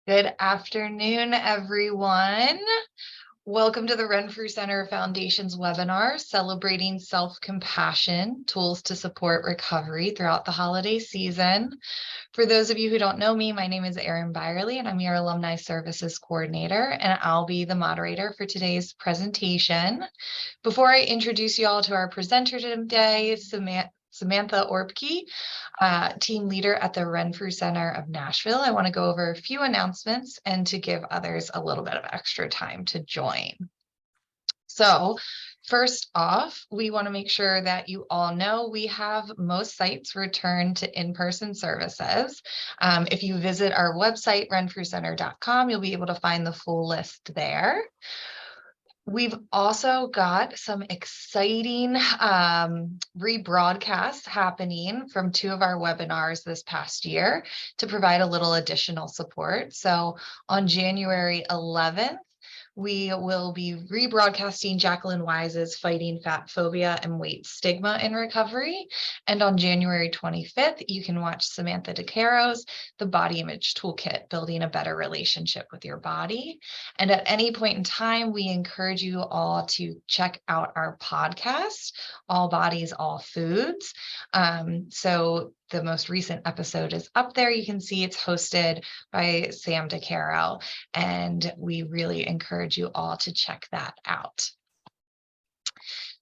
Good afternoon, everyone. Welcome to the Renfrew Center Foundation's webinar, Celebrating Self-Compassion, Tools to Support Recovery Throughout the Holiday Season. For those of you who don't know me, my name is Erin Byerly, and I'm your Alumni Services Coordinator, and I'll be the moderator for today's presentation. Before I introduce you all to our presenter today, Samantha Orbke, team leader at the Renfrew Center of Nashville, I want to go over a few announcements and to give others a little bit of extra time to join. So first off, we want to make sure that you all know we have most sites return to in-person services. If you visit our website, renfrewcenter.com, you'll be able to find the full list there. We've also got some exciting rebroadcasts happening from two of our webinars this past year to provide a little additional support. So on January 11th, we will be rebroadcasting Jacqueline Wise's Fighting Fat Phobia and Weight Stigma in Recovery. And on January 25th, you can watch Samantha DeCaro's The Body Image Toolkit, Building a Better Relationship with Your Body. And at any point in time, we encourage you all to check out our podcast, All Bodies, All Foods. So the most recent episode is up there. You can see it's hosted by Sam DeCaro, and we really encourage you all to check that out.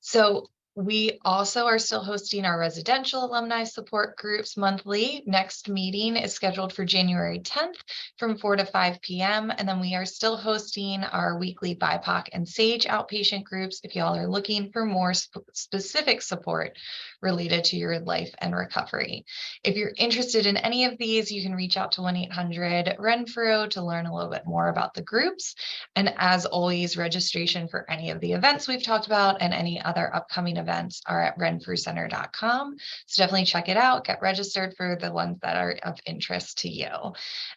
So we also are still hosting our residential alumni support groups monthly. Next meeting is scheduled for January 10th from 4 to 5 p.m. And then we are still hosting our weekly BIPOC and SAGE outpatient groups if y'all are looking for more specific support related to your life and recovery. If you're interested in any of these, you can reach out to 1-800-RENFREW to learn a little bit more about the groups. And as always, registration for any of the events we've talked about and any other upcoming events are at renfrewcenter.com. So definitely check it out, get registered for the ones that are of interest to you.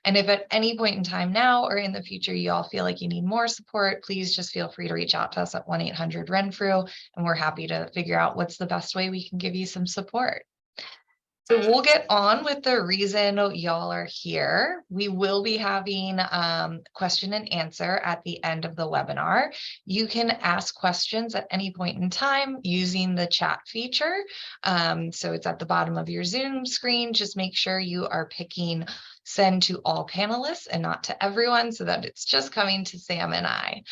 And if at any point in time now or in the future, you all feel like you need more support, please just feel free to reach out to us at 1-800-RENFREW, and we're happy to figure out what's the best way we can give you some support. So we'll get on with the reason y'all are here. We will be having question and answer at the end of the webinar. You can ask questions at any point in time using the chat feature. So it's at the bottom of your Zoom screen. Just make sure you are picking send to all panelists and not to everyone so that it's just coming to Sam and I.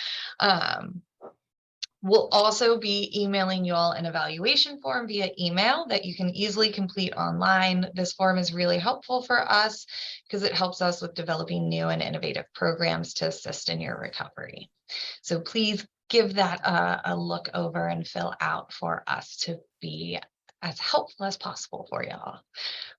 We'll also be emailing you all an evaluation form via email that you can easily complete online. This form is really helpful for us because it helps us with developing new and innovative programs to assist in your recovery. So please give that a look over and fill out for us to be as helpful as possible for y'all.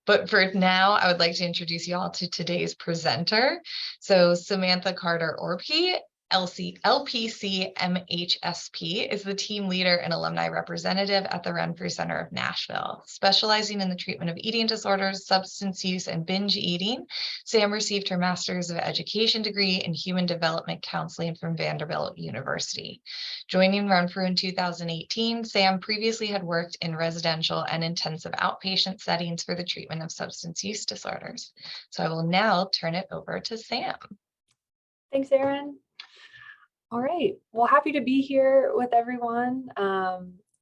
But for now, I would like to introduce y'all to today's presenter. So Samantha Carter Orbke, LPC MHSP, is the team leader and alumni representative at the Renfrew Center of Nashville. Specializing in the treatment of eating disorders, substance use, and binge eating, Sam received her Master's of Education degree in Human Development Counseling from Vanderbilt University. Joining Renfrew in 2018, Sam previously had worked in residential and intensive outpatient settings for the treatment of substance use disorders. So I will now turn it over to Sam. Thanks, Erin. All right, well, happy to be here with everyone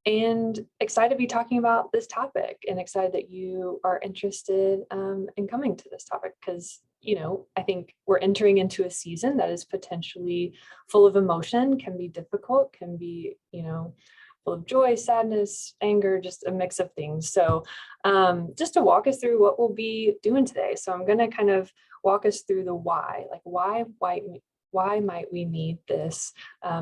and excited to be talking about this topic and excited that you are interested in coming to this topic because, you know, I think we're entering into a season that is potentially full of emotion, can be difficult, can be, you know, full of joy, sadness, anger, just a mix of things. So just to walk us through what we'll be doing today. So I'm going to kind of walk us through the why, like why might we need this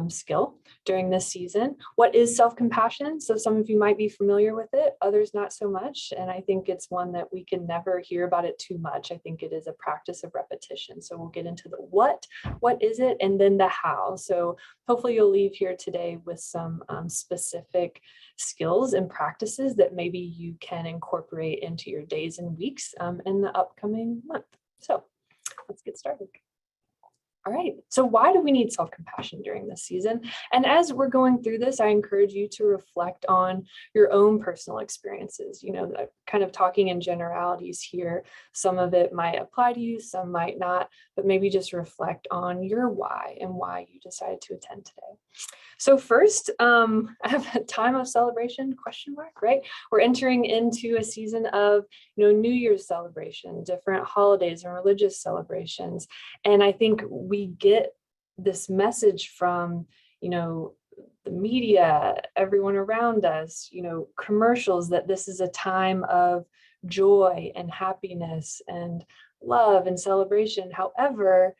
skill during this season? What is self-compassion? So some of you might be familiar with it, others not so much. And I think it's one that we can never hear about it too much. I think it is a practice of repetition. So we'll get into the what is it, and then the how. So hopefully you'll leave here today with some specific skills and practices that maybe you can incorporate into your days and weeks in the upcoming month. So let's get started. All right, so why do we need self-compassion during this season? And as we're going through this, I encourage you to reflect on your own personal experiences. You know, that kind of talking in generalities here. Some of it might apply to you, some might not, but maybe just reflect on your why and why you decided to attend today. So first, I have a time of celebration, question mark, right? We're entering into a season of, New Year's celebration, different holidays and religious celebrations. And I think we get this message from, the media, everyone around us, commercials, that this is a time of joy and happiness and love and celebration. However,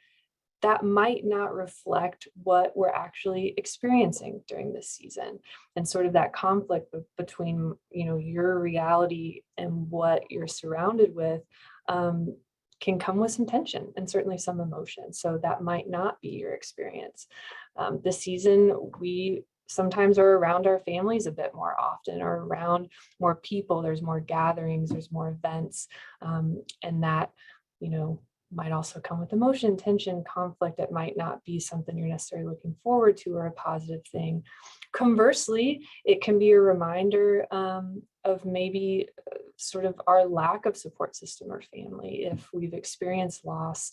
that might not reflect what we're actually experiencing during this season, and sort of that conflict between your reality and what you're surrounded with can come with some tension and certainly some emotion. So that might not be your experience. This season, we sometimes are around our families a bit more often, or around more people. There's more gatherings, there's more events, and that might also come with emotion, tension, conflict. It might not be something you're necessarily looking forward to or a positive thing. Conversely, it can be a reminder of maybe sort of our lack of support system or family, if we've experienced loss,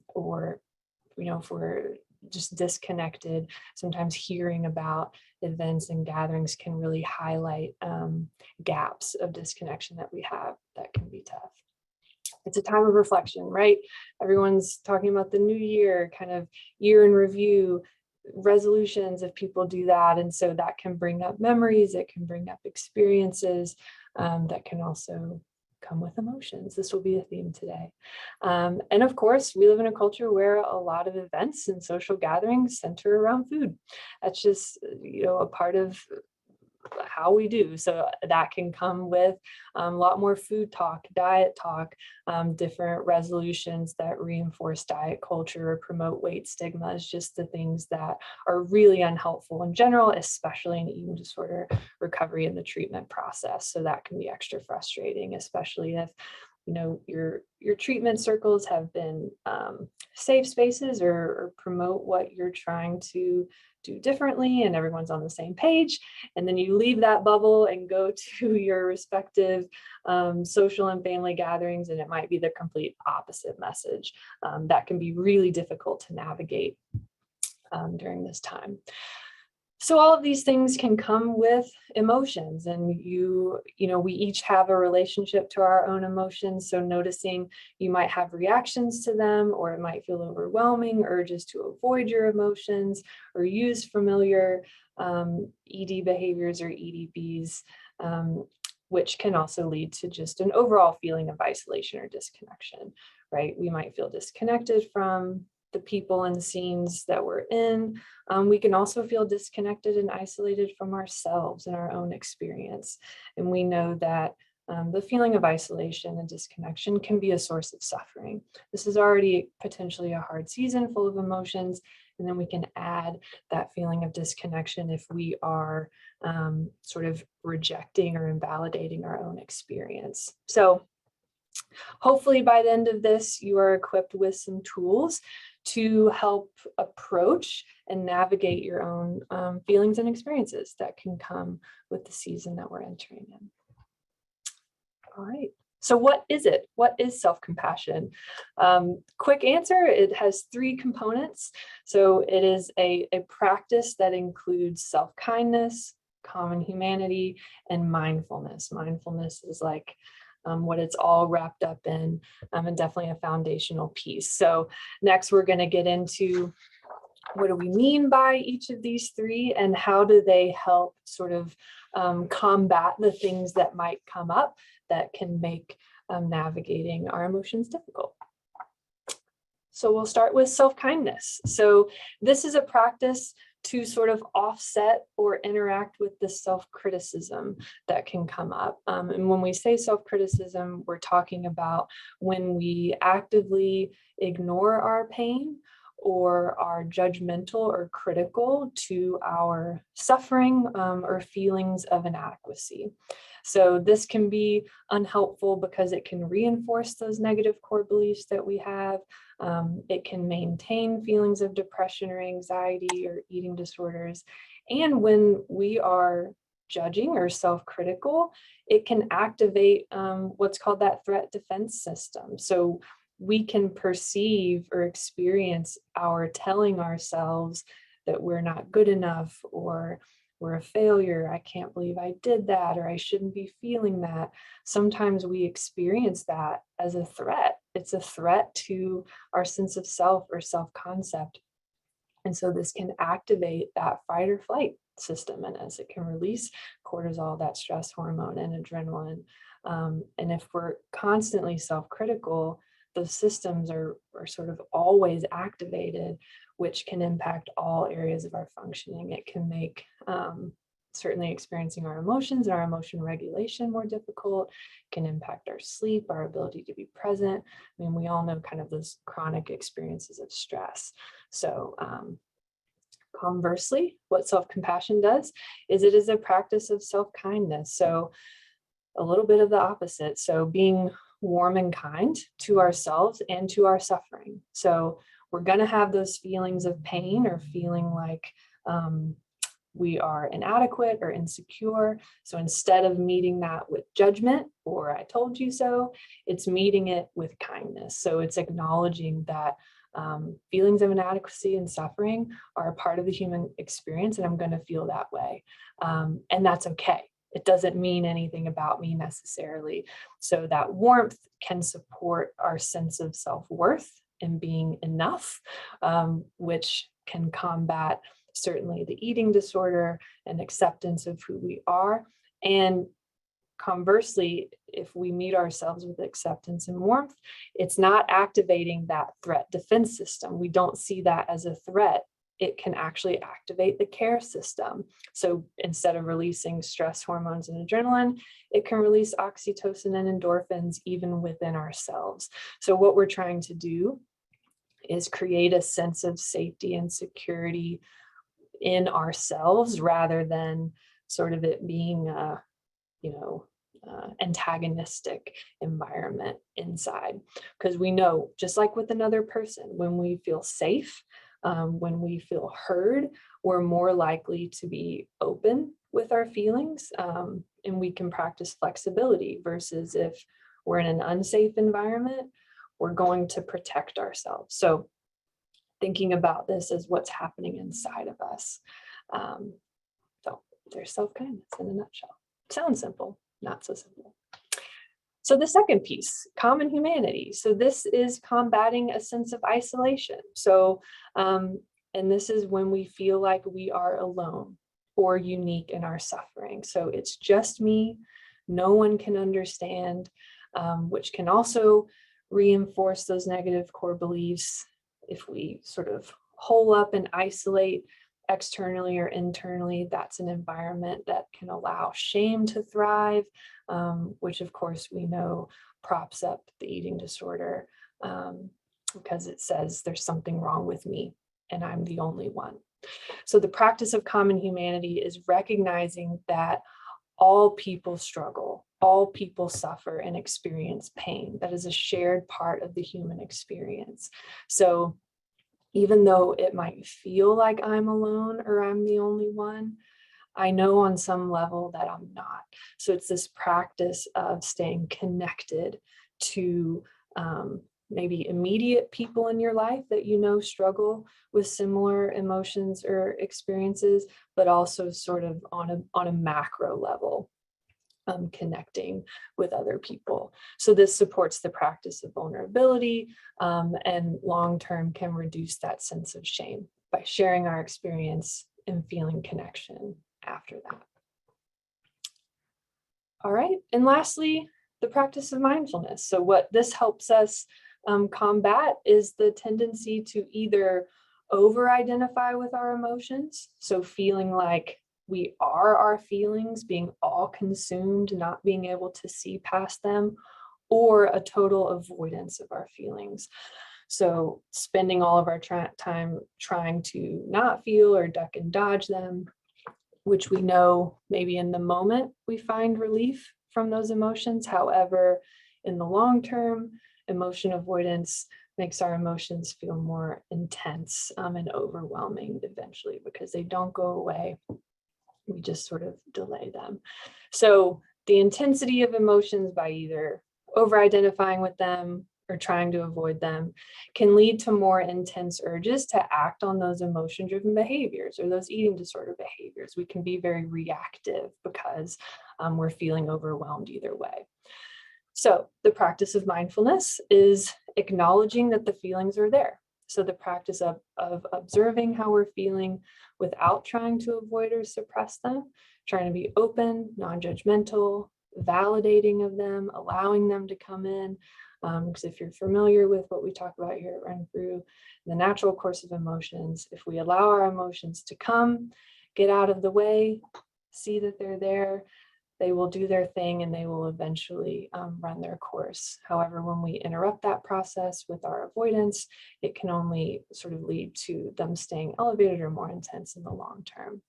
or if we're just disconnected. Sometimes hearing about events and gatherings can really highlight gaps of disconnection that we have that can be tough. It's a time of reflection, right? Everyone's talking about the new year, kind of year in review, resolutions, if people do that. And so that can bring up memories, it can bring up experiences that can also come with emotions. This will be a theme today. And of course, we live in a culture where a lot of events and social gatherings center around food. That's just, a part of how we do. So that can come with a lot more food talk, diet talk, different resolutions that reinforce diet culture or promote weight stigmas, just the things that are really unhelpful in general, especially in eating disorder recovery and the treatment process. So that can be extra frustrating, especially if your treatment circles have been safe spaces or promote what you're trying to do differently, and everyone's on the same page. And then you leave that bubble and go to your respective social and family gatherings, and it might be the complete opposite message. That can be really difficult to navigate during this time. So all of these things can come with emotions, and we each have a relationship to our own emotions. So noticing you might have reactions to them, or it might feel overwhelming, urges to avoid your emotions or use familiar ED behaviors or EDBs, which can also lead to just an overall feeling of isolation or disconnection, right? We might feel disconnected from the people and scenes that we're in. We can also feel disconnected and isolated from ourselves and our own experience. And we know that the feeling of isolation and disconnection can be a source of suffering. This is already potentially a hard season full of emotions, and then we can add that feeling of disconnection if we are sort of rejecting or invalidating our own experience. So hopefully by the end of this, you are equipped with some tools to help approach and navigate your own feelings and experiences that can come with the season that we're entering in. All right. So what is it? What is self-compassion? Quick answer, it has 3 components. So it is a practice that includes self-kindness, common humanity, and mindfulness. Mindfulness is like what it's all wrapped up in, and definitely a foundational piece. So next we're going to get into what do we mean by each of these 3, and how do they help sort of combat the things that might come up that can make navigating our emotions difficult. So we'll start with self-kindness. So this is a practice to sort of offset or interact with the self-criticism that can come up. And when we say self-criticism, we're talking about when we actively ignore our pain or are judgmental or critical to our suffering or feelings of inadequacy. So this can be unhelpful because it can reinforce those negative core beliefs that we have. It can maintain feelings of depression or anxiety or eating disorders. And when we are judging or self-critical, it can activate what's called that threat defense system. So we can perceive or experience our telling ourselves that we're not good enough, or we're a failure, I can't believe I did that, or I shouldn't be feeling that. Sometimes we experience that as a threat. It's a threat to our sense of self or self-concept. And so this can activate that fight or flight system in us. It can release cortisol, that stress hormone, and adrenaline. And if we're constantly self-critical, those systems are sort of always activated, which can impact all areas of our functioning. It can make certainly experiencing our emotions and our emotion regulation more difficult, can impact our sleep, our ability to be present. I mean, we all know kind of those chronic experiences of stress. So conversely, what self-compassion does is it is a practice of self-kindness. So a little bit of the opposite. So being warm and kind to ourselves and to our suffering. So we're going to have those feelings of pain or feeling like we are inadequate or insecure. So instead of meeting that with judgment or I told you so, it's meeting it with kindness. So it's acknowledging that feelings of inadequacy and suffering are a part of the human experience, and I'm going to feel that way. And that's okay. It doesn't mean anything about me necessarily. So that warmth can support our sense of self-worth and being enough, which can combat certainly the eating disorder and acceptance of who we are. And conversely, if we meet ourselves with acceptance and warmth, it's not activating that threat defense system. We don't see that as a threat. It can actually activate the care system. So instead of releasing stress hormones and adrenaline, it can release oxytocin and endorphins even within ourselves. So what we're trying to do is create a sense of safety and security in ourselves rather than sort of it being a, antagonistic environment inside. Because we know, just like with another person, when we feel safe, when we feel heard, we're more likely to be open with our feelings, and we can practice flexibility versus if we're in an unsafe environment, we're going to protect ourselves. So thinking about this as what's happening inside of us. So there's self-kindness in a nutshell. Sounds simple, not so simple. So the second piece, common humanity. So this is combating a sense of isolation. So, and this is when we feel like we are alone or unique in our suffering. So it's just me, no one can understand, which can also reinforce those negative core beliefs. If we sort of hole up and isolate externally or internally, that's an environment that can allow shame to thrive, which of course we know props up the eating disorder, because it says there's something wrong with me and I'm the only one. So the practice of common humanity is recognizing that all people struggle, all people suffer and experience pain. That is a shared part of the human experience. So even though it might feel like I'm alone or I'm the only one, I know on some level that I'm not. So it's this practice of staying connected to maybe immediate people in your life that you know struggle with similar emotions or experiences, but also sort of on a macro level, connecting with other people. So this supports the practice of vulnerability, and long-term can reduce that sense of shame by sharing our experience and feeling connection after that. All right, and lastly, the practice of mindfulness. So what this helps us combat is the tendency to either over-identify with our emotions, so feeling like we are our feelings, being all consumed, not being able to see past them, or a total avoidance of our feelings. So spending all of our time trying to not feel or duck and dodge them, which we know maybe in the moment we find relief from those emotions. However, in the long term, emotion avoidance makes our emotions feel more intense and overwhelming eventually because they don't go away. We just sort of delay them. So the intensity of emotions, by either over-identifying with them or trying to avoid them, can lead to more intense urges to act on those emotion-driven behaviors or those eating disorder behaviors. We can be very reactive because we're feeling overwhelmed either way. So the practice of mindfulness is acknowledging that the feelings are there. So the practice of observing how we're feeling without trying to avoid or suppress them, trying to be open, non-judgmental, validating of them, allowing them to come in. Because if you're familiar with what we talk about here at Run Through the natural course of emotions, if we allow our emotions to come, get out of the way, see that they're there, they will do their thing and they will eventually run their course. However, when we interrupt that process with our avoidance, it can only sort of lead to them staying elevated or more intense in the long term.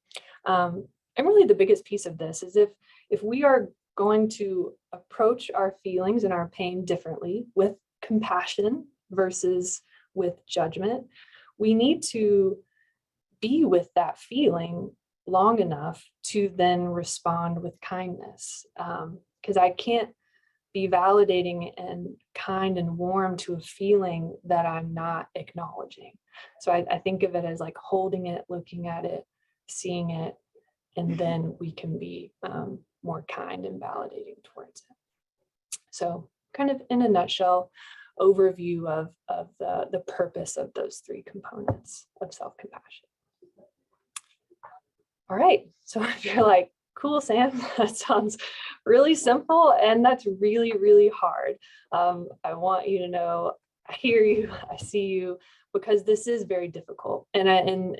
And really the biggest piece of this is if we are going to approach our feelings and our pain differently with compassion versus with judgment, we need to be with that feeling long enough to then respond with kindness. Because I can't be validating and kind and warm to a feeling that I'm not acknowledging. So I think of it as like holding it, looking at it, seeing it, and then we can be more kind and validating towards it. So kind of in a nutshell, overview of the purpose of those three components of self-compassion. All right, so if you're like, cool, Sam, that sounds really simple and that's really, really hard. I want you to know, I hear you, I see you, because this is very difficult. And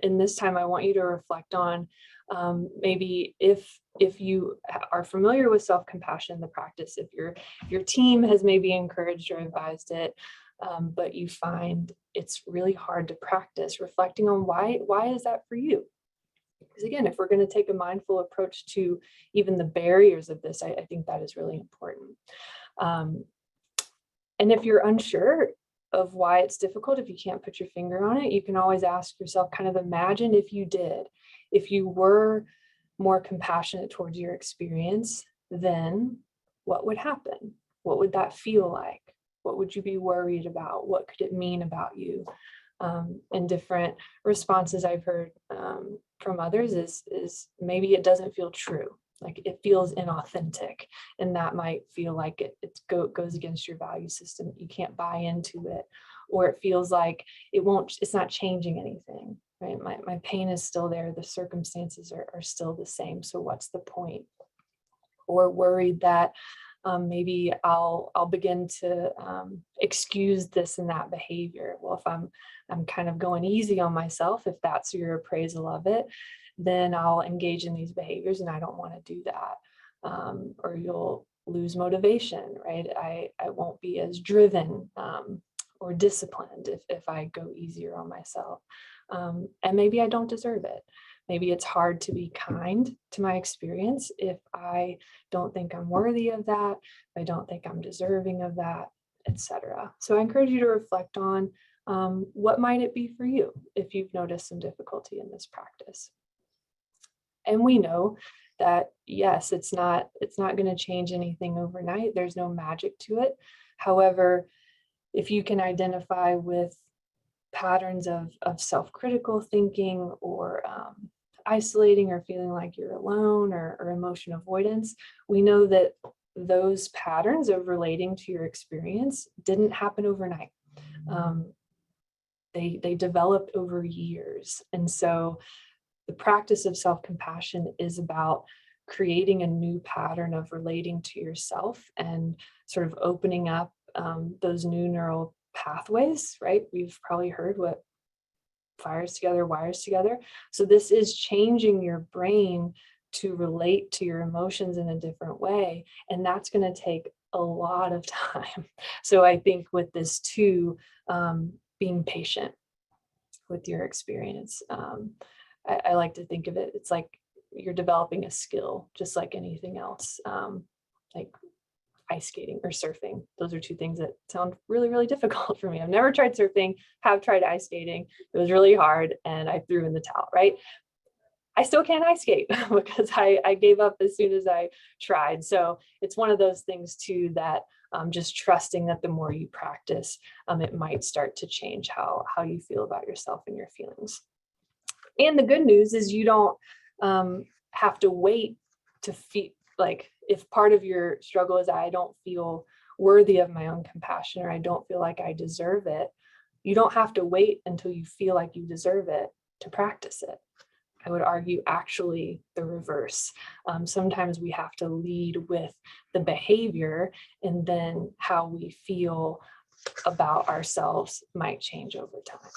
in this time, I want you to reflect on maybe if you are familiar with self-compassion, the practice, if your team has maybe encouraged or advised it, but you find it's really hard to practice, reflecting on why is that for you? Because again, if we're going to take a mindful approach to even the barriers of this, I think that is really important. And if you're unsure of why it's difficult, if you can't put your finger on it, you can always ask yourself, kind of imagine if you did, if you were more compassionate towards your experience, then what would happen? What would that feel like? What would you be worried about? What could it mean about you? And different responses I've heard from others is maybe it doesn't feel true, like it feels inauthentic, and that might feel like it goes against your value system. You can't buy into it, or it feels like it's not changing anything, right? My pain is still there, the circumstances are still the same, so what's the point? Or worried that maybe I'll begin to excuse this and that behavior. Well, if I'm kind of going easy on myself, if that's your appraisal of it, then I'll engage in these behaviors and I don't want to do that. Or you'll lose motivation, right? I won't be as driven or disciplined if I go easier on myself. And maybe I don't deserve it. Maybe it's hard to be kind to my experience if I don't think I'm worthy of that, if I don't think I'm deserving of that, etc. So I encourage you to reflect on what might it be for you if you've noticed some difficulty in this practice. And we know that, yes, it's not going to change anything overnight. There's no magic to it. However, if you can identify with patterns of self-critical thinking or isolating or feeling like you're alone or emotion avoidance, we know that those patterns of relating to your experience didn't happen overnight. They developed over years. And so the practice of self-compassion is about creating a new pattern of relating to yourself and sort of opening up those new neural pathways, right? We've probably heard what fires together, wires together. So this is changing your brain to relate to your emotions in a different way. And that's going to take a lot of time. So I think with this too, being patient with your experience. I like to think of it, it's like you're developing a skill, just like anything else, like ice skating or surfing. Those are two things that sound really, really difficult for me. I've never tried surfing, have tried ice skating. It was really hard and I threw in the towel, right? I still can't ice skate because I gave up as soon as I tried. So it's one of those things too that just trusting that the more you practice, it might start to change how you feel about yourself and your feelings. And the good news is you don't have to wait to feel like, if part of your struggle is I don't feel worthy of my own compassion, or I don't feel like I deserve it, you don't have to wait until you feel like you deserve it to practice it. I would argue actually the reverse. Sometimes we have to lead with the behavior, and then how we feel about ourselves might change over time.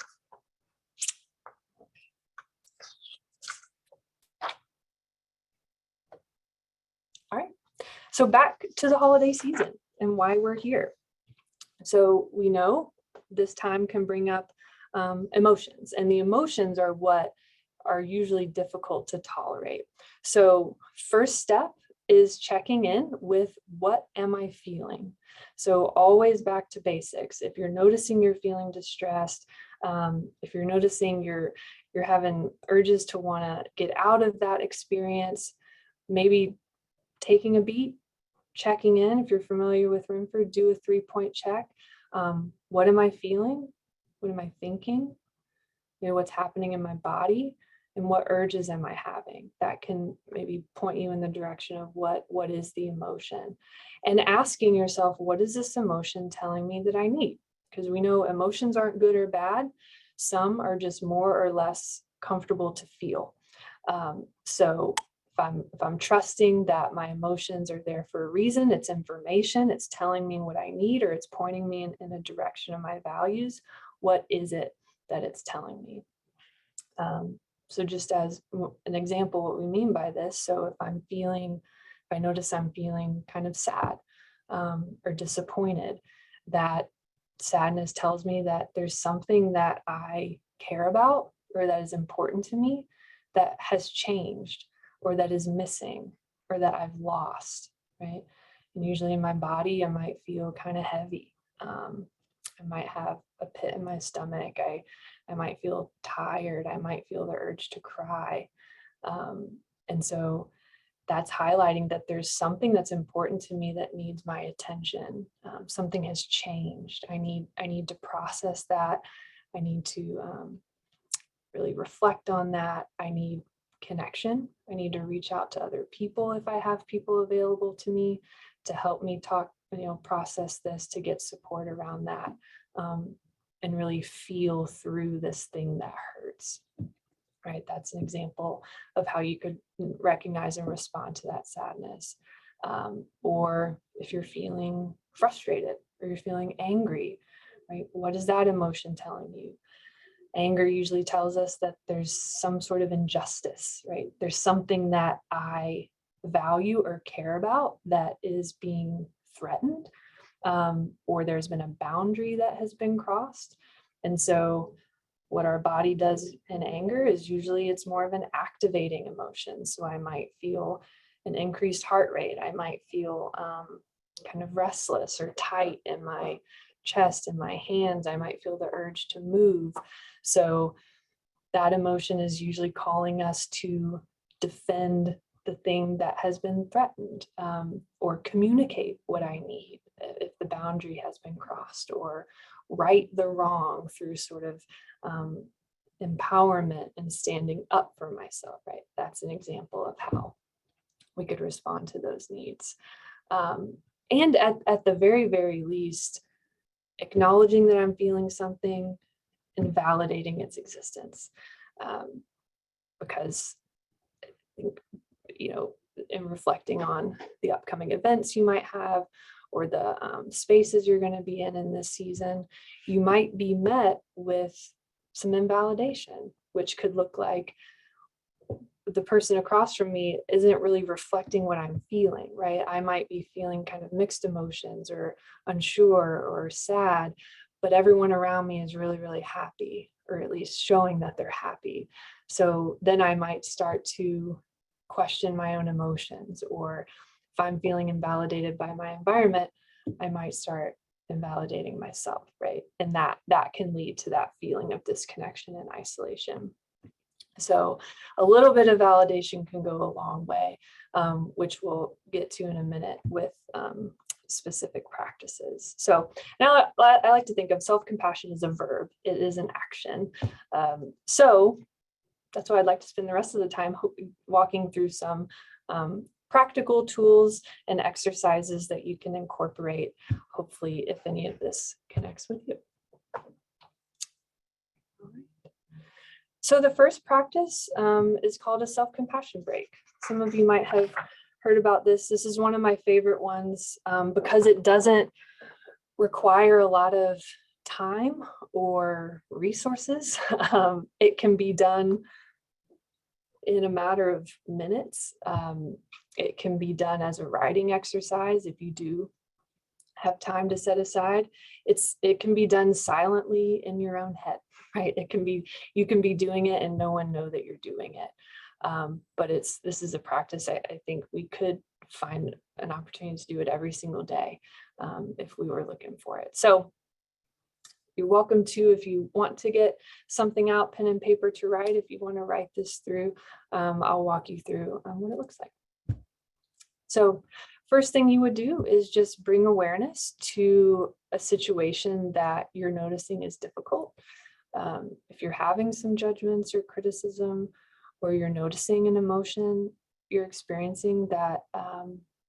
All right, so back to the holiday season and why we're here. So we know this time can bring up emotions, and the emotions are what are usually difficult to tolerate. So first step is checking in with, what am I feeling? So always back to basics. If you're noticing you're feeling distressed, if you're noticing you're having urges to want to get out of that experience, maybe taking a beat, checking in. If you're familiar with Rimford, do a 3-point check. What am I feeling? What am I thinking? What's happening in my body, and what urges am I having? That can maybe point you in the direction of what is the emotion, and asking yourself, what is this emotion telling me that I need? Because we know emotions aren't good or bad. Some are just more or less comfortable to feel. So if I'm trusting that my emotions are there for a reason, it's information, it's telling me what I need, or it's pointing me in a direction of my values, what is it that it's telling me? So just as an example, what we mean by this, so if I notice I'm feeling kind of sad or disappointed, that sadness tells me that there's something that I care about or that is important to me that has changed, or that is missing, or that I've lost, right? And usually in my body, I might feel kind of heavy. I might have a pit in my stomach. I might feel tired. I might feel the urge to cry. And so that's highlighting that there's something that's important to me that needs my attention. Something has changed. I need to process that. I need to really reflect on that. I need connection. I need to reach out to other people if I have people available to me to help me process this, to get support around that, and really feel through this thing that hurts. Right? That's an example of how you could recognize and respond to that sadness. Or if you're feeling frustrated or you're feeling angry, right? What is that emotion telling you? Anger usually tells us that there's some sort of injustice, right? There's something that I value or care about that is being threatened, or there's been a boundary that has been crossed. And so what our body does in anger is usually it's more of an activating emotion. So I might feel an increased heart rate. I might feel kind of restless or tight in my chest and my hands. I might feel the urge to move. So that emotion is usually calling us to defend the thing that has been threatened, or communicate what I need if the boundary has been crossed, or right the wrong through sort of empowerment and standing up for myself, right? That's an example of how we could respond to those needs. And at the very, very least, acknowledging that I'm feeling something and validating its existence. Because I think, in reflecting on the upcoming events you might have, or the spaces you're going to be in this season, you might be met with some invalidation, which could look like the person across from me isn't really reflecting what I'm feeling, right? I might be feeling kind of mixed emotions or unsure or sad, but everyone around me is really, really happy, or at least showing that they're happy. So then I might start to question my own emotions, or if I'm feeling invalidated by my environment, I might start invalidating myself, right? And that can lead to that feeling of disconnection and isolation. So a little bit of validation can go a long way, which we'll get to in a minute with specific practices. So now I like to think of self-compassion as a verb. It is an action. So that's why I'd like to spend the rest of the time walking through some practical tools and exercises that you can incorporate, hopefully, if any of this connects with you. All right. So the first practice is called a self-compassion break. Some of you might have heard about this. This is one of my favorite ones because it doesn't require a lot of time or resources. It can be done in a matter of minutes. It can be done as a writing exercise if you do have time to set aside. It can be done silently in your own head, right? You can be doing it and no one know that you're doing it. But this is a practice I think we could find an opportunity to do it every single day if we were looking for it. So you're welcome to, if you want to get something out, pen and paper to write, if you want to write this through, I'll walk you through what it looks like. So first thing you would do is just bring awareness to a situation that you're noticing is difficult. If you're having some judgments or criticism, or you're noticing an emotion you're experiencing that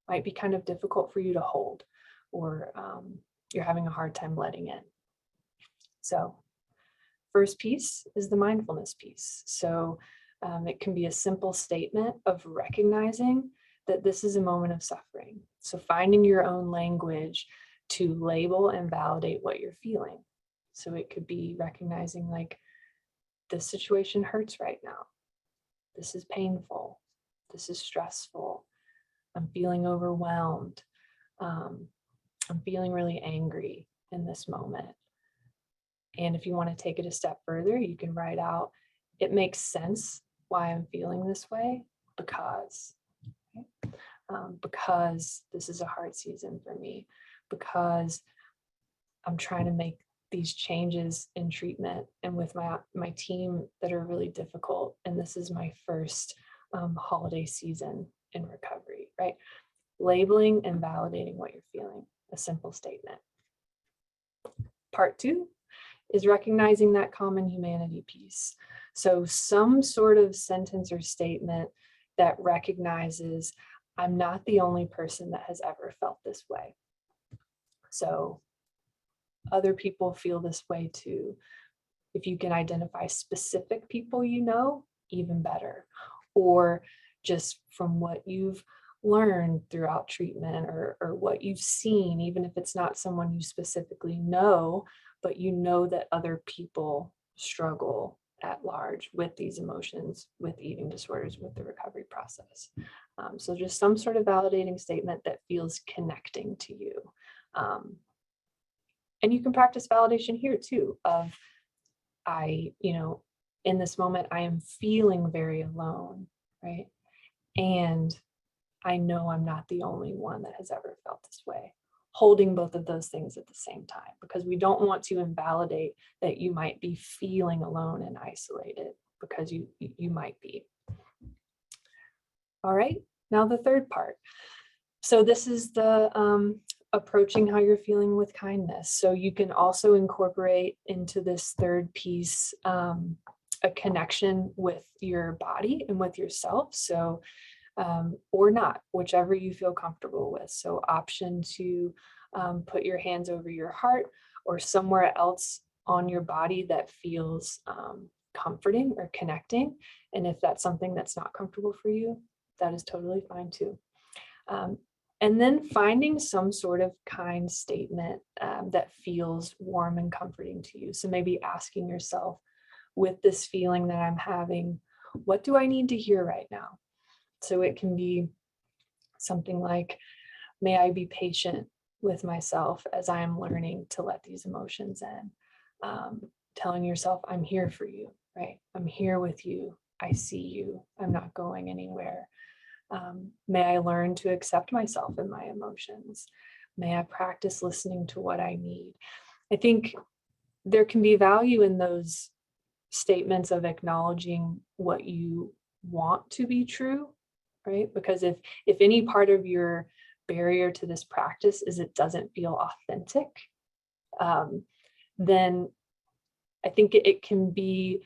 might be kind of difficult for you to hold, or you're having a hard time letting in. So first piece is the mindfulness piece. So it can be a simple statement of recognizing that this is a moment of suffering. So finding your own language to label and validate what you're feeling. So it could be recognizing, like, this situation hurts right now. This is painful. This is stressful. I'm feeling overwhelmed. I'm feeling really angry in this moment. And if you want to take it a step further, you can write out, it makes sense why I'm feeling this way because this is a hard season for me, because I'm trying to make these changes in treatment and with my team that are really difficult. And this is my first holiday season in recovery, right? Labeling and validating what you're feeling, a simple statement. Part two is recognizing that common humanity piece. So some sort of sentence or statement that recognizes I'm not the only person that has ever felt this way. So other people feel this way too. If you can identify specific people you know, even better. Or just from what you've learned throughout treatment, or what you've seen, even if it's not someone you specifically know, but you know that other people struggle at large with these emotions, with eating disorders, with the recovery process. So just some sort of validating statement that feels connecting to you. And you can practice validation here too, of in this moment, I am feeling very alone, right? And I know I'm not the only one that has ever felt this way. Holding both of those things at the same time, because we don't want to invalidate that you might be feeling alone and isolated, because you might be. All right, now the third part. So this is the approaching how you're feeling with kindness. So you can also incorporate into this third piece a connection with your body and with yourself. So or not, whichever you feel comfortable with. So option to put your hands over your heart or somewhere else on your body that feels comforting or connecting. And if that's something that's not comfortable for you, that is totally fine too. And then finding some sort of kind statement that feels warm and comforting to you. So maybe asking yourself, with this feeling that I'm having, what do I need to hear right now? So it can be something like, may I be patient with myself as I am learning to let these emotions in. Telling yourself, I'm here for you, right? I'm here with you. I see you. I'm not going anywhere. May I learn to accept myself and my emotions. May I practice listening to what I need. I think there can be value in those statements of acknowledging what you want to be true, right? Because if any part of your barrier to this practice is it doesn't feel authentic, then I think it can be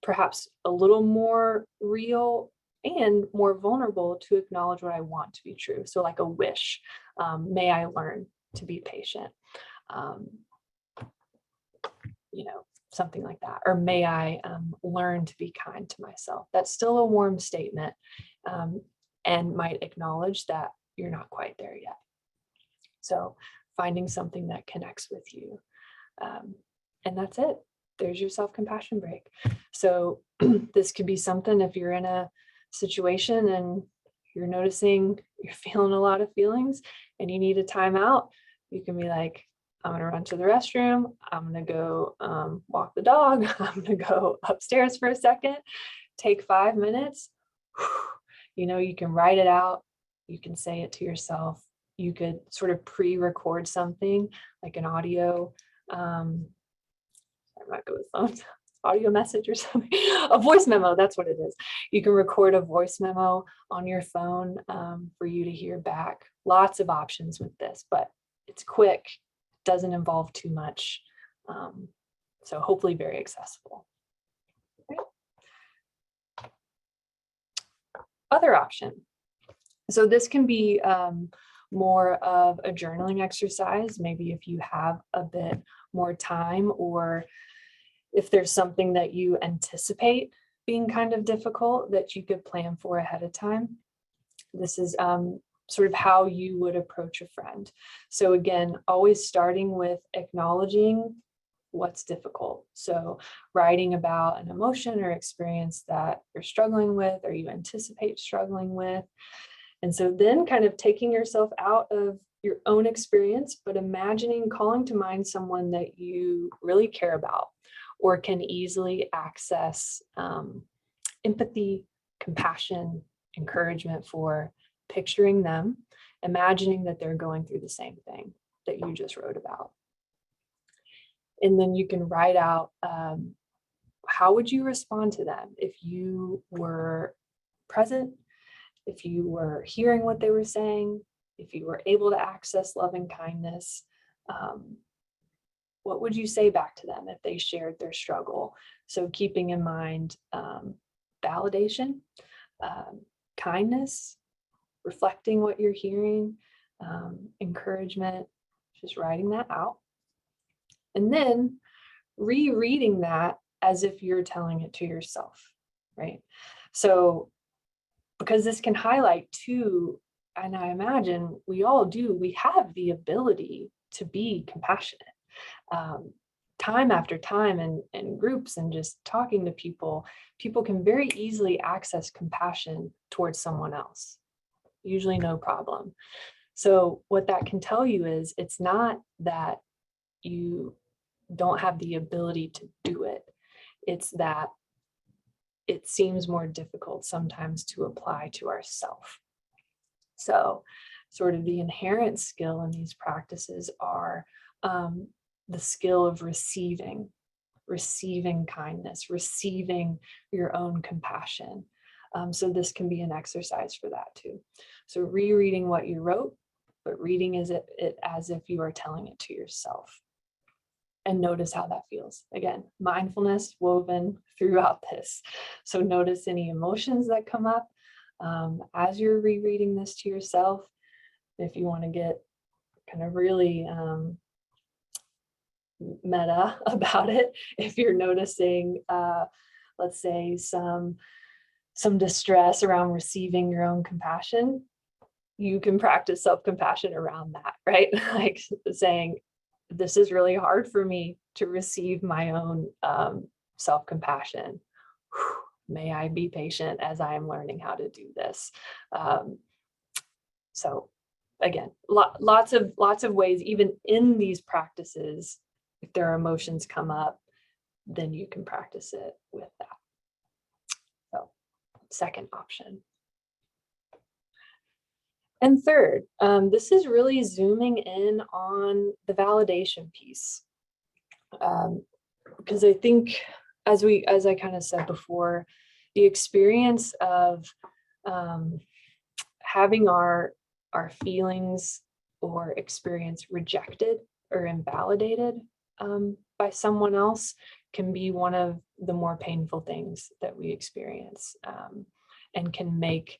perhaps a little more real and more vulnerable to acknowledge what I want to be true. So like a wish, may I learn to be patient, something like that. Or may I learn to be kind to myself. That's still a warm statement, and might acknowledge that you're not quite there yet. So finding something that connects with you. And that's it. There's your self-compassion break. So this could be something if you're in a situation and you're noticing you're feeling a lot of feelings and you need a timeout, you can be like, I'm going to run to the restroom. I'm going to go walk the dog. I'm going to go upstairs for a second, take 5 minutes. You can write it out. You can say it to yourself. You could sort of pre-record something like an audio, I'm not good with phones, audio message or something, a voice memo. That's what it is. You can record a voice memo on your phone for you to hear back. Lots of options with this, but it's quick, doesn't involve too much. So hopefully very accessible. Okay. Other option. So this can be more of a journaling exercise. Maybe if you have a bit more time, or if there's something that you anticipate being kind of difficult that you could plan for ahead of time. This is sort of how you would approach a friend. So again, always starting with acknowledging what's difficult. So writing about an emotion or experience that you're struggling with or you anticipate struggling with. And so then kind of taking yourself out of your own experience, but imagining calling to mind someone that you really care about or can easily access empathy, compassion, encouragement for, picturing them, imagining that they're going through the same thing that you just wrote about. And then you can write out, how would you respond to them if you were present, if you were hearing what they were saying, if you were able to access love and kindness? What would you say back to them if they shared their struggle? So keeping in mind validation, kindness, reflecting what you're hearing, encouragement, just writing that out. And then rereading that as if you're telling it to yourself, right? So, because this can highlight too, and I imagine we all do, we have the ability to be compassionate. Time after time in groups and just talking to people can very easily access compassion towards someone else. Usually no problem. So what that can tell you is it's not that you don't have the ability to do it. It's that it seems more difficult sometimes to apply to ourselves. So sort of the inherent skill in these practices are the skill of receiving kindness, receiving your own compassion. So this can be an exercise for that too. So rereading what you wrote, but reading it as if you are telling it to yourself. And notice how that feels. Again, mindfulness woven throughout this. So notice any emotions that come up as you're rereading this to yourself. If you want to get kind of really meta about it, if you're noticing, let's say some distress around receiving your own compassion, you can practice self-compassion around that, right? Like saying, this is really hard for me to receive my own self-compassion. May I be patient as I am learning how to do this. So again, lots of ways, even in these practices, if there are emotions come up, then you can practice it with that. So second option. And third, this is really zooming in on the validation piece, because I think as I kind of said before, the experience of having our feelings or experience rejected or invalidated by someone else can be one of the more painful things that we experience, and can make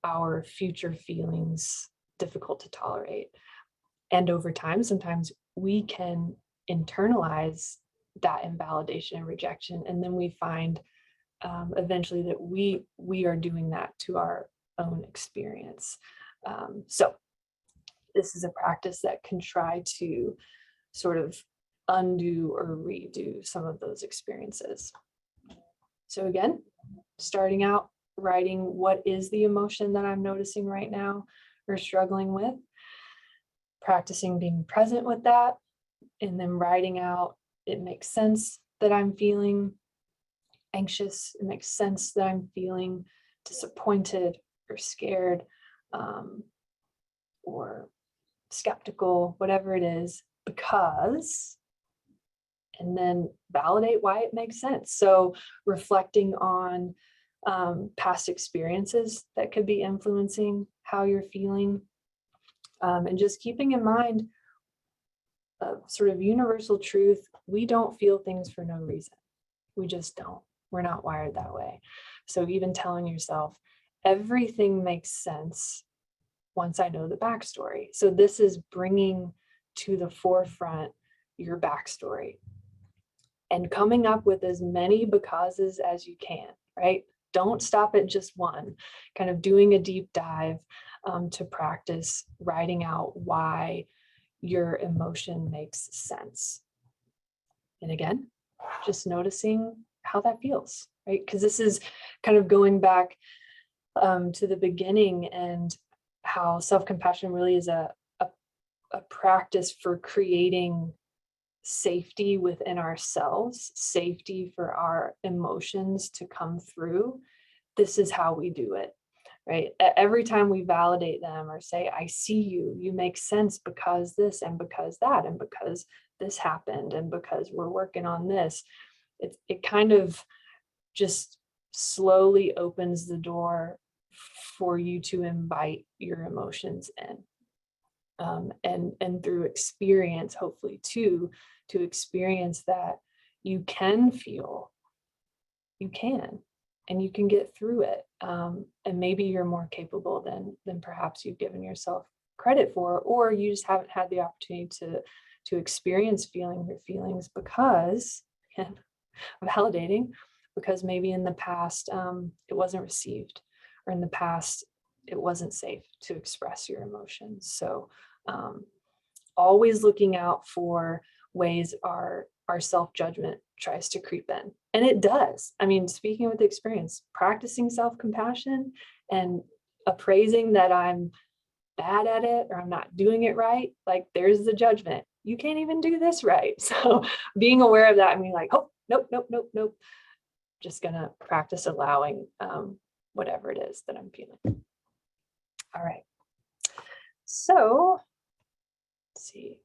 our future feelings difficult to tolerate. And over time, sometimes we can internalize that invalidation and rejection, and then we find eventually that we are doing that to our own experience. So this is a practice that can try to sort of undo or redo some of those experiences. So again, starting out, writing what is the emotion that I'm noticing right now or struggling with, practicing being present with that, and then writing out, it makes sense that I'm feeling anxious, it makes sense that I'm feeling disappointed or scared, or skeptical, whatever it is, because, and then validate why it makes sense. So reflecting on past experiences that could be influencing how you're feeling, and just keeping in mind a sort of universal truth: we don't feel things for no reason. We just don't. We're not wired that way. So even telling yourself, everything makes sense once I know the backstory. So this is bringing to the forefront your backstory and coming up with as many becauses as you can, right? Don't stop at just one, kind of doing a deep dive to practice writing out why your emotion makes sense. And again, just noticing how that feels, right? Because this is kind of going back to the beginning, and how self-compassion really is a practice for creating safety within ourselves, safety for our emotions to come through. This is how we do it, right? Every time we validate them or say, I see you, you make sense because this and because that and because this happened and because we're working on this, it kind of just slowly opens the door for you to invite your emotions in, and through experience, hopefully too, to experience that you can feel, you can, and you can get through it, and maybe you're more capable than perhaps you've given yourself credit for, or you just haven't had the opportunity to experience feeling your feelings because, again, validating, because maybe in the past it wasn't received, or in the past it wasn't safe to express your emotions. So always looking out for ways our self-judgment tries to creep in, and it does. I mean, speaking with experience, practicing self-compassion and appraising that I'm bad at it or I'm not doing it right, like there's the judgment, you can't even do this right. So being aware of that, I mean, like, oh, nope, nope, nope, nope, just gonna practice allowing whatever it is that I'm feeling. All right, so let's see.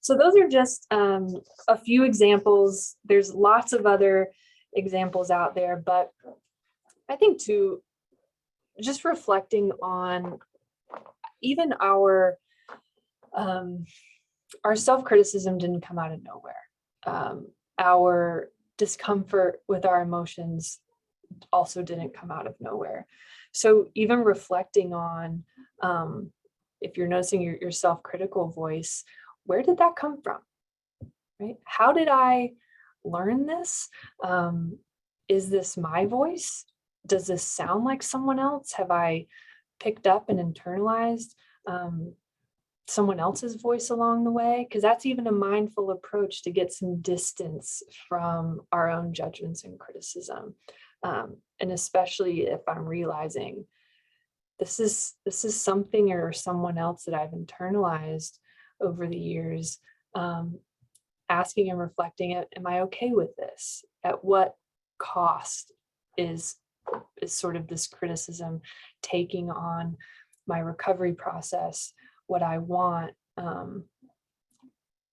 So those are just a few examples. There's lots of other examples out there, but I think too, just reflecting on even our self-criticism didn't come out of nowhere. Our discomfort with our emotions also didn't come out of nowhere. So even reflecting on, if you're noticing your self-critical voice, where did that come from, right? How did I learn this? Is this my voice? Does this sound like someone else? Have I picked up and internalized someone else's voice along the way? Because that's even a mindful approach to get some distance from our own judgments and criticism. And especially if I'm realizing this is something or someone else that I've internalized over the years, asking and reflecting, am I okay with this? At what cost is sort of this criticism taking on my recovery process, what I want,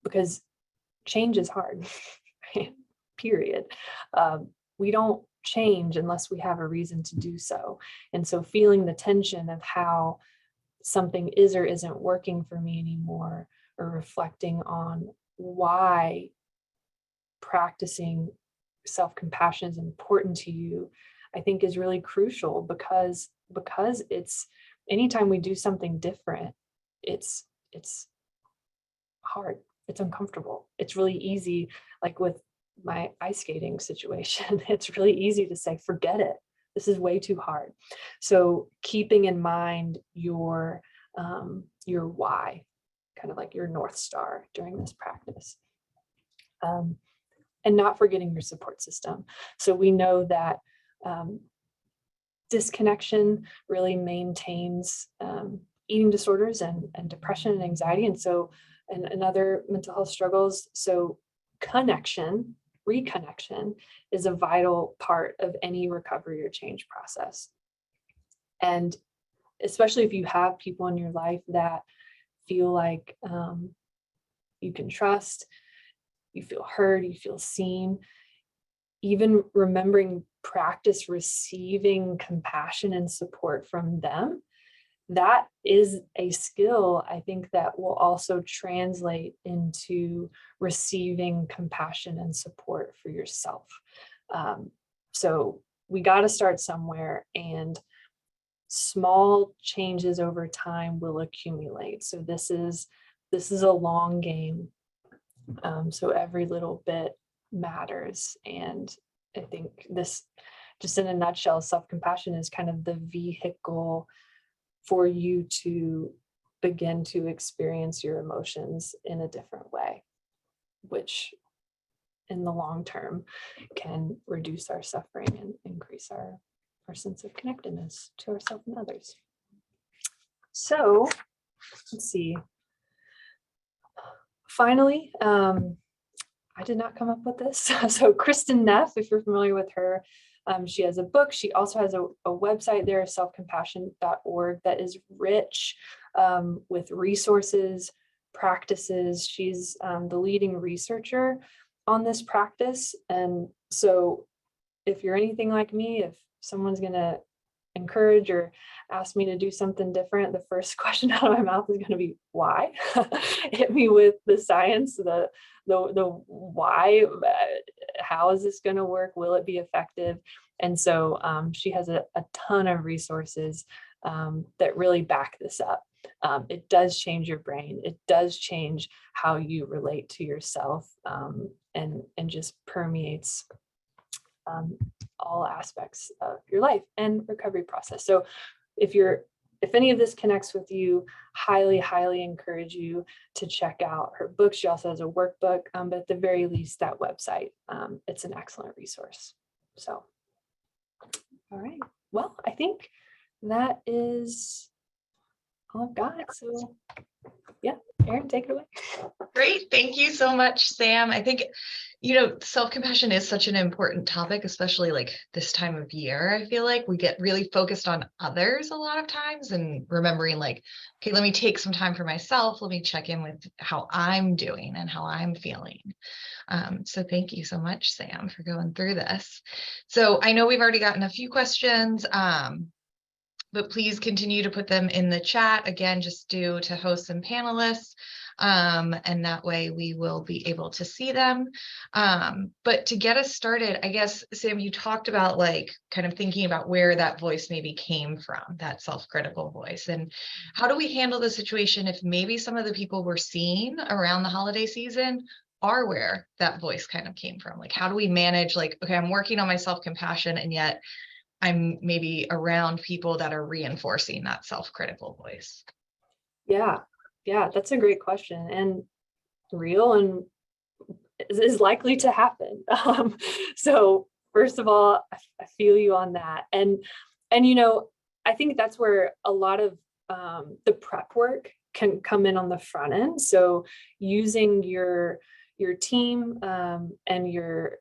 because change is hard. period. We don't change unless we have a reason to do so. And so feeling the tension of how something is or isn't working for me anymore, or reflecting on why practicing self-compassion is important to you, I think is really crucial, because it's anytime we do something different, it's hard, it's uncomfortable. It's really easy, like with my ice skating situation, it's really easy to say, forget it. This is way too hard. So keeping in mind your why, kind of like your North Star during this practice. And not forgetting your support system. So we know that disconnection really maintains eating disorders and depression and anxiety, and other mental health struggles. So connection, reconnection is a vital part of any recovery or change process. And especially if you have people in your life that feel like you can trust, you feel heard, you feel seen, even remembering practice receiving compassion and support from them, that is a skill, I think, that will also translate into receiving compassion and support for yourself. So we got to start somewhere, and small changes over time will accumulate. So this is a long game. So every little bit matters. And I think this, just in a nutshell, self-compassion is kind of the vehicle for you to begin to experience your emotions in a different way, which in the long term can reduce our suffering and increase our sense of connectedness to ourselves and others. So let's see. Finally, I did not come up with this. So Kristen Neff, if you're familiar with her, she has a book. She also has a website there, selfcompassion.org, that is rich with resources, practices. She's the leading researcher on this practice. And so if you're anything like me, if someone's going to encourage or ask me to do something different, the first question out of my mouth is going to be why. Hit me with the science, the why. How is this going to work? Will it be effective? And so she has a ton of resources that really back this up. It does change your brain. It does change how you relate to yourself, and just permeates all aspects of your life and recovery process. So if any of this connects with you, highly encourage you to check out her book. She also has a workbook, but at the very least, that website, it's an excellent resource. So, all right. Well, I think that is all I've got. So yeah, Erin, take it away. Great. Thank you so much, Sam. I think, self-compassion is such an important topic, especially like this time of year. I feel like we get really focused on others a lot of times, and remembering like, okay, let me take some time for myself. Let me check in with how I'm doing and how I'm feeling. So thank you so much, Sam, for going through this. So I know we've already gotten a few questions, but please continue to put them in the chat. Again, just due to hosts and panelists. And that way we will be able to see them. But to get us started, I guess, Sam, you talked about like kind of thinking about where that voice maybe came from, that self-critical voice. And how do we handle the situation if maybe some of the people we're seeing around the holiday season are where that voice kind of came from? Like, how do we manage, like, okay, I'm working on my self-compassion, and yet I'm maybe around people that are reinforcing that self-critical voice? Yeah, that's a great question, and real, and is likely to happen. So first of all, I feel you on that. And I think that's where a lot of the prep work can come in on the front end. So using your team and your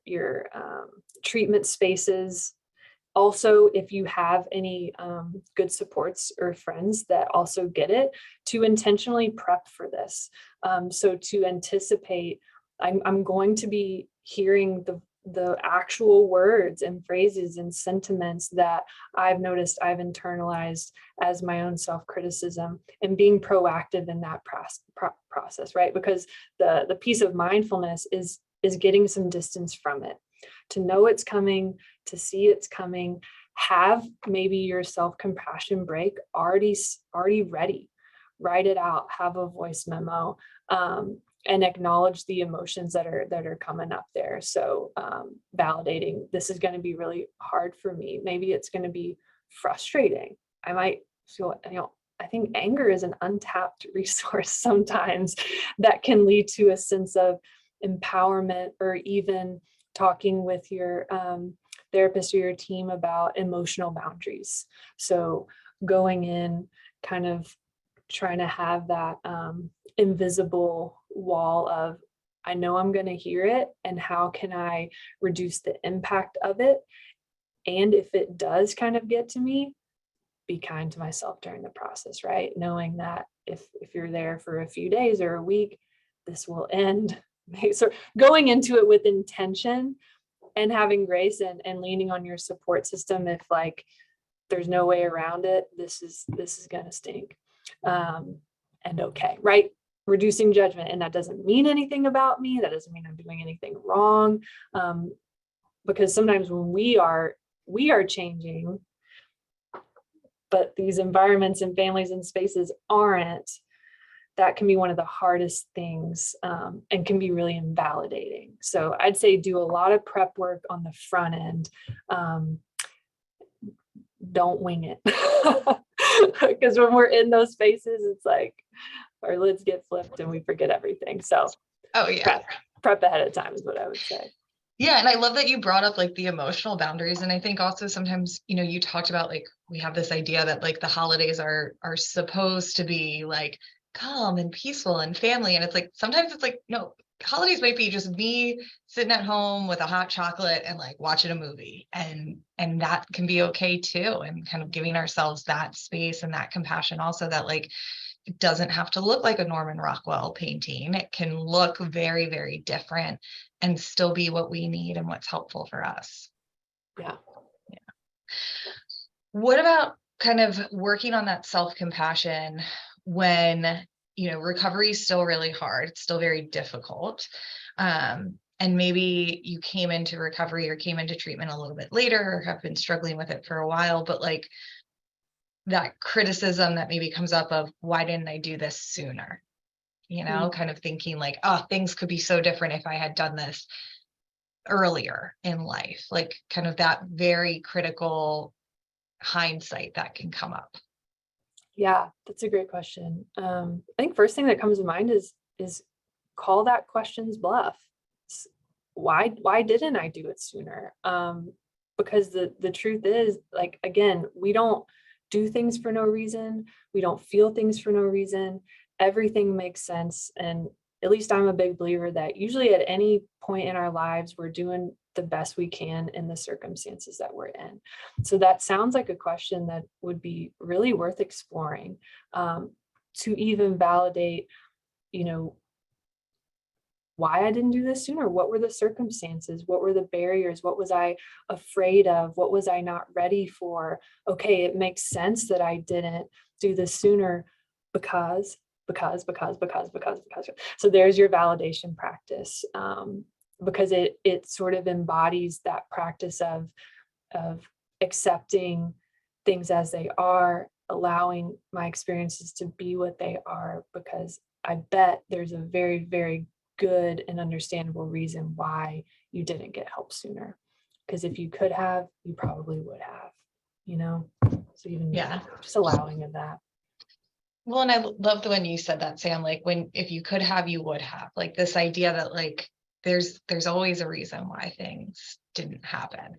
treatment spaces. Also, if you have any good supports or friends that also get it, to intentionally prep for this. So to anticipate, I'm going to be hearing the actual words and phrases and sentiments that I've noticed I've internalized as my own self-criticism, and being proactive in that process, right? Because the piece of mindfulness is getting some distance from it, to know it's coming, to see it's coming, have maybe your self-compassion break already ready, write it out, have a voice memo, and acknowledge the emotions that are coming up there. So validating, this is going to be really hard for me. Maybe it's going to be frustrating. I might feel, I think anger is an untapped resource sometimes that can lead to a sense of empowerment, or even talking with your therapist or your team about emotional boundaries. So going in, kind of trying to have that invisible wall of, I know I'm going to hear it, and how can I reduce the impact of it? And if it does kind of get to me, be kind to myself during the process, right? Knowing that if you're there for a few days or a week, this will end. So going into it with intention and having grace, and leaning on your support system if like there's no way around it, this is going to stink. And okay, right? Reducing judgment. And that doesn't mean anything about me. That doesn't mean I'm doing anything wrong. Because sometimes when we are changing, but these environments and families and spaces aren't, that can be one of the hardest things, and can be really invalidating. So I'd say do a lot of prep work on the front end. Don't wing it. Because when we're in those spaces, it's like our lids get flipped and we forget everything. So oh yeah, prep ahead of time is what I would say. Yeah. And I love that you brought up like the emotional boundaries. And I think also sometimes, you talked about like, we have this idea that like the holidays are supposed to be like calm and peaceful and family. And it's like, sometimes it's like, no, holidays might be just me sitting at home with a hot chocolate and like watching a movie. And that can be okay too. And kind of giving ourselves that space and that compassion also, that like, it doesn't have to look like a Norman Rockwell painting. It can look very, very different and still be what we need and what's helpful for us. Yeah. What about kind of working on that self-compassion when, recovery is still really hard, it's still very difficult. And maybe you came into recovery or came into treatment a little bit later, or have been struggling with it for a while, but like that criticism that maybe comes up of, why didn't I do this sooner? Kind of thinking like, oh, things could be so different if I had done this earlier in life, like kind of that very critical hindsight that can come up. Yeah, that's a great question. I think first thing that comes to mind is call that question's bluff. Why didn't I do it sooner? Because the truth is, like, again, we don't do things for no reason. We don't feel things for no reason. Everything makes sense. And at least I'm a big believer that usually at any point in our lives, we're doing the best we can in the circumstances that we're in. So that sounds like a question that would be really worth exploring, to even validate, why I didn't do this sooner. What were the circumstances? What were the barriers? What was I afraid of? What was I not ready for? Okay, it makes sense that I didn't do this sooner because. So there's your validation practice, because it sort of embodies that practice of accepting things as they are, allowing my experiences to be what they are, because I bet there's a very, very good and understandable reason why you didn't get help sooner. Because if you could have, you probably would have, so even just allowing of that. Well, and I love the when you said that, Sam, like if you could have, you would have, like this idea that like there's always a reason why things didn't happen.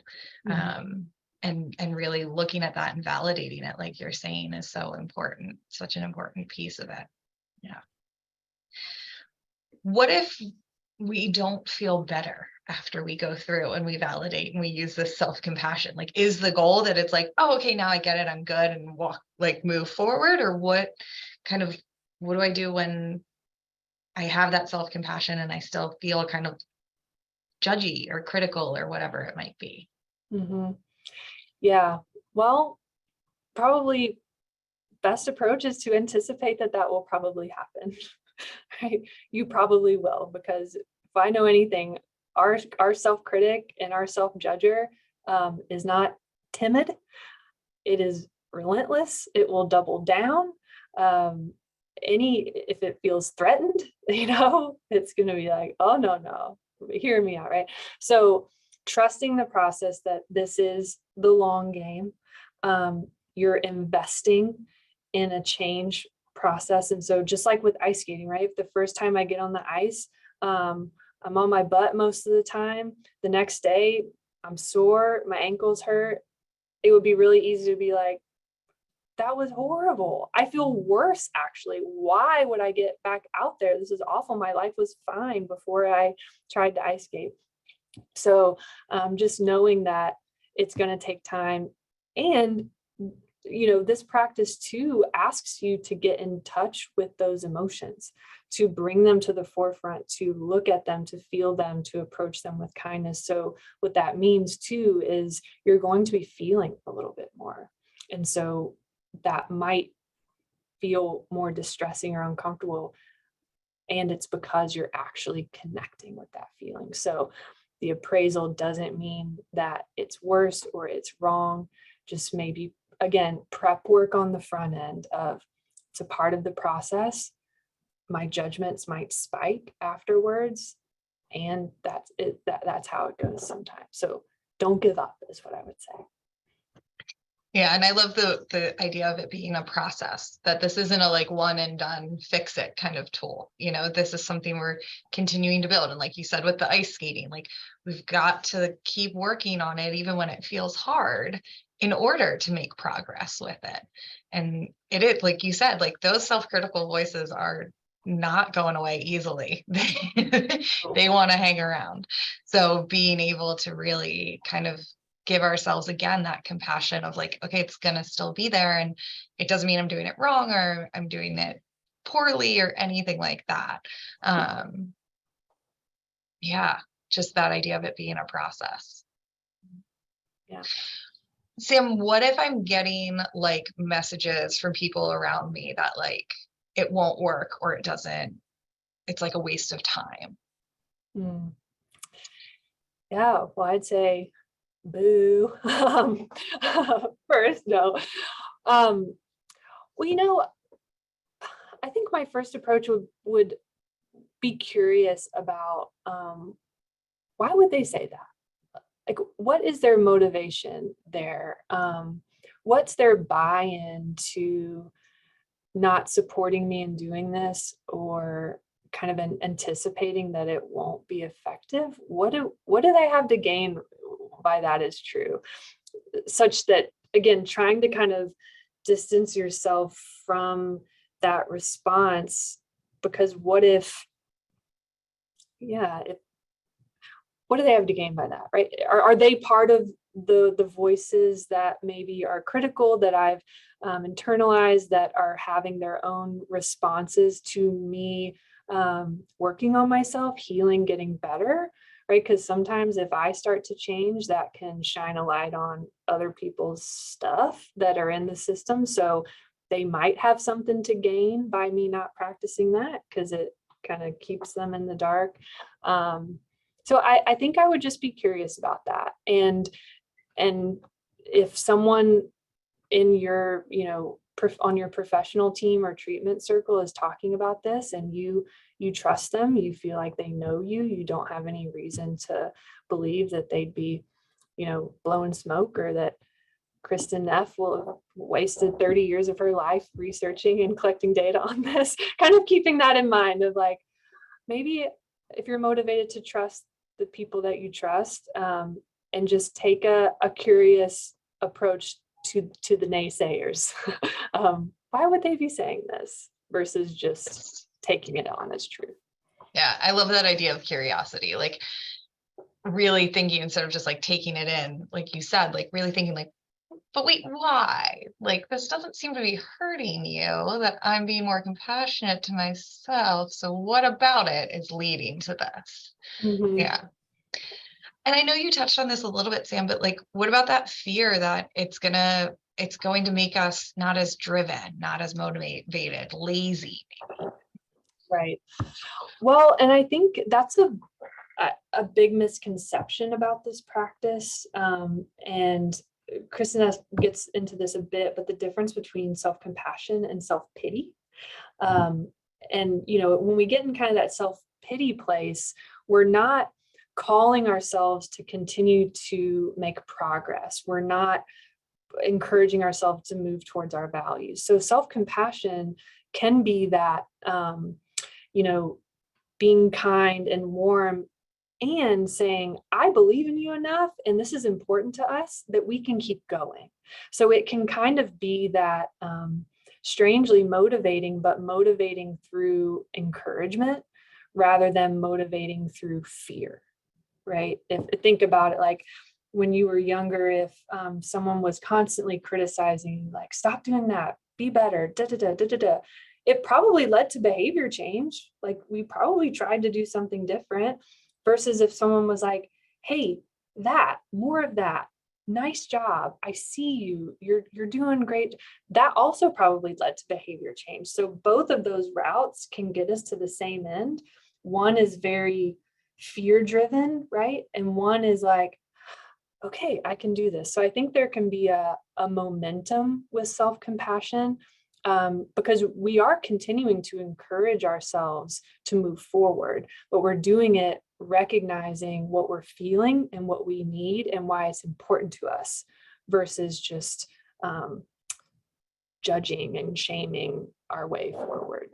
Mm-hmm. And really looking at that and validating it, like you're saying, is so important, such an important piece of it. Yeah. What if we don't feel better after we go through and we validate and we use this self-compassion? Like, is the goal that it's like, oh, okay, now I get it, I'm good, and move forward? Or what do I do when I have that self-compassion and I still feel kind of judgy or critical or whatever it might be. Yeah, well, probably best approach is to anticipate that that will probably happen. Right? You probably will, because if I know anything, our self-critic and our self-judger is not timid. It is relentless. It will double down. If it feels threatened, it's going to be like, oh, no, hear me out, right? So trusting the process that this is the long game. You're investing in a change process. And so just like with ice skating, right? If the first time I get on the ice, I'm on my butt most of the time. The next day I'm sore, my ankles hurt. It would be really easy to be like, that was horrible. I feel worse, actually. Why would I get back out there? This is awful. My life was fine before I tried to ice skate. So just knowing that it's going to take time. And, this practice too asks you to get in touch with those emotions, to bring them to the forefront, to look at them, to feel them, to approach them with kindness. So what that means too is you're going to be feeling a little bit more. And so that might feel more distressing or uncomfortable. And it's because you're actually connecting with that feeling. So the appraisal doesn't mean that it's worse or it's wrong. Just maybe, again, prep work on the front end of it's a part of the process. My judgments might spike afterwards. And that's it. That's how it goes sometimes. So don't give up is what I would say. Yeah, and I love the idea of it being a process, that this isn't a like one and done fix it kind of tool. This is something we're continuing to build. And like you said, with the ice skating, like we've got to keep working on it even when it feels hard in order to make progress with it. And it is, like you said, like those self-critical voices are not going away easily. They want to hang around. So being able to really kind of give ourselves again that compassion of like, okay, it's gonna still be there, and it doesn't mean I'm doing it wrong or I'm doing it poorly or anything like that. Yeah, just that idea of it being a process. Yeah. Sam, what if I'm getting like messages from people around me that like it won't work or it doesn't, it's like a waste of time? Yeah, well, I'd say boo. First, no. Well, I think my first approach would be curious about why would they say that? Like, what is their motivation there? What's their buy-in to not supporting me in doing this, or kind of anticipating that it won't be effective? What do they have to gain by that is true? Such that, again, trying to kind of distance yourself from that response, because what do they have to gain by that, right? Are they part of the voices that maybe are critical, that I've internalized, that are having their own responses to me working on myself, healing, getting better, right? Because sometimes if I start to change, that can shine a light on other people's stuff that are in the system. So they might have something to gain by me not practicing that, because it kind of keeps them in the dark. So I think I would just be curious about that. And if someone in your, on your professional team or treatment circle is talking about this, and you trust them, you feel like they know you don't have any reason to believe that they'd be, blowing smoke, or that Kristen Neff will have wasted 30 years of her life researching and collecting data on this, kind of keeping that in mind of like, maybe if you're motivated to trust the people that you trust, and just take a curious approach to the naysayers. Why would they be saying this, versus just taking it on as truth? Yeah, I love that idea of curiosity, like really thinking instead of just like taking it in, like you said, like really thinking like, but wait, why? Like, this doesn't seem to be hurting you, that I'm being more compassionate to myself. So what about it is leading to this? Mm-hmm. Yeah. And I know you touched on this a little bit, Sam, but like, what about that fear that it's going to make us not as driven, not as motivated, lazy? Right. Well, and I think that's a big misconception about this practice. And Kristen gets into this a bit, but the difference between self-compassion and self-pity. And, when we get in kind of that self-pity place, we're not calling ourselves to continue to make progress. We're not encouraging ourselves to move towards our values. So self-compassion can be that, being kind and warm and saying, I believe in you enough, and this is important to us that we can keep going. So it can kind of be that strangely motivating, but motivating through encouragement rather than motivating through fear, right? Think about it like when you were younger, if someone was constantly criticizing, like, stop doing that, be better, da da da da da da, it probably led to behavior change. Like we probably tried to do something different versus if someone was like, hey, that, more of that, nice job, I see you, you're doing great. That also probably led to behavior change. So both of those routes can get us to the same end. One is very fear driven, right? And one is like, okay, I can do this. So I think there can be a momentum with self-compassion, because we are continuing to encourage ourselves to move forward, but we're doing it recognizing what we're feeling and what we need and why it's important to us versus just judging and shaming our way forward.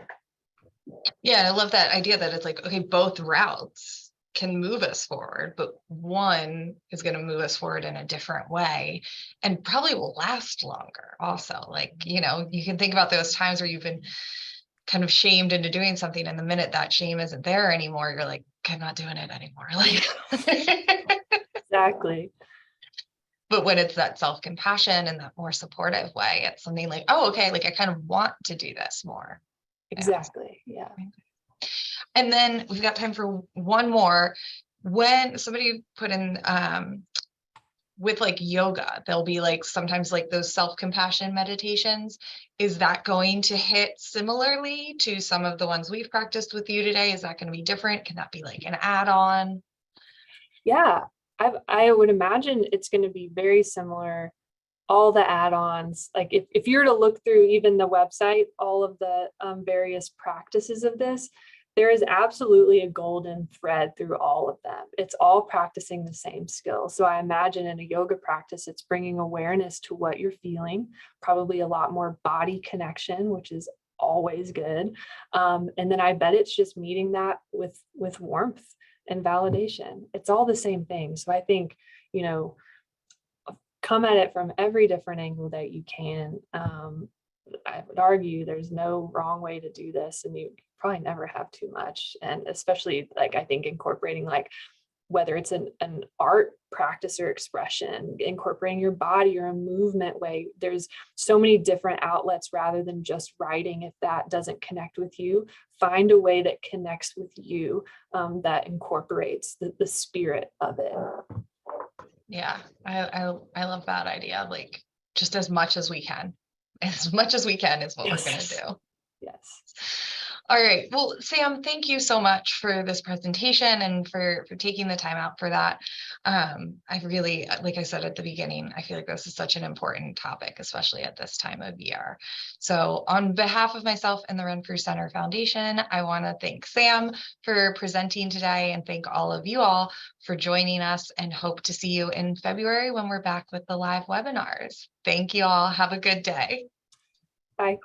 Yeah, I love that idea that it's like, okay, both routes can move us forward, but one is going to move us forward in a different way and probably will last longer also. Like, you can think about those times where you've been kind of shamed into doing something, and the minute that shame isn't there anymore, you're like, I'm not doing it anymore. Like, Exactly. but when it's that self-compassion and that more supportive way, it's something like, oh, okay, like I kind of want to do this more. Exactly. Yeah. And then we've got time for one more. When somebody put in with like yoga, there'll be like sometimes like those self-compassion meditations. Is that going to hit similarly to some of the ones we've practiced with you today? Is that going to be different? Can that be like an add-on? Yeah, I would imagine it's going to be very similar. All the add-ons, like if you were to look through even the website, all of the various practices of this, there is absolutely a golden thread through all of them. It's all practicing the same skill. So I imagine in a yoga practice, it's bringing awareness to what you're feeling, probably a lot more body connection, which is always good. And then I bet it's just meeting that with warmth and validation. It's all the same thing. So I think, come at it from every different angle that you can. I would argue there's no wrong way to do this, and you probably never have too much. And especially like, I think incorporating like, whether it's an art practice or expression, incorporating your body or a movement way, there's so many different outlets rather than just writing. If that doesn't connect with you, find a way that connects with you, that incorporates the spirit of it. Yeah, I love that idea. Like just as much as we can. As much as we can is what we're going to do. Yes. All right. Well, Sam, thank you so much for this presentation and for taking the time out for that. I really, like I said at the beginning, I feel like this is such an important topic, especially at this time of year. So on behalf of myself and the Run for Center Foundation, I want to thank Sam for presenting today and thank all of you all for joining us, and hope to see you in February when we're back with the live webinars. Thank you all. Have a good day. Bye.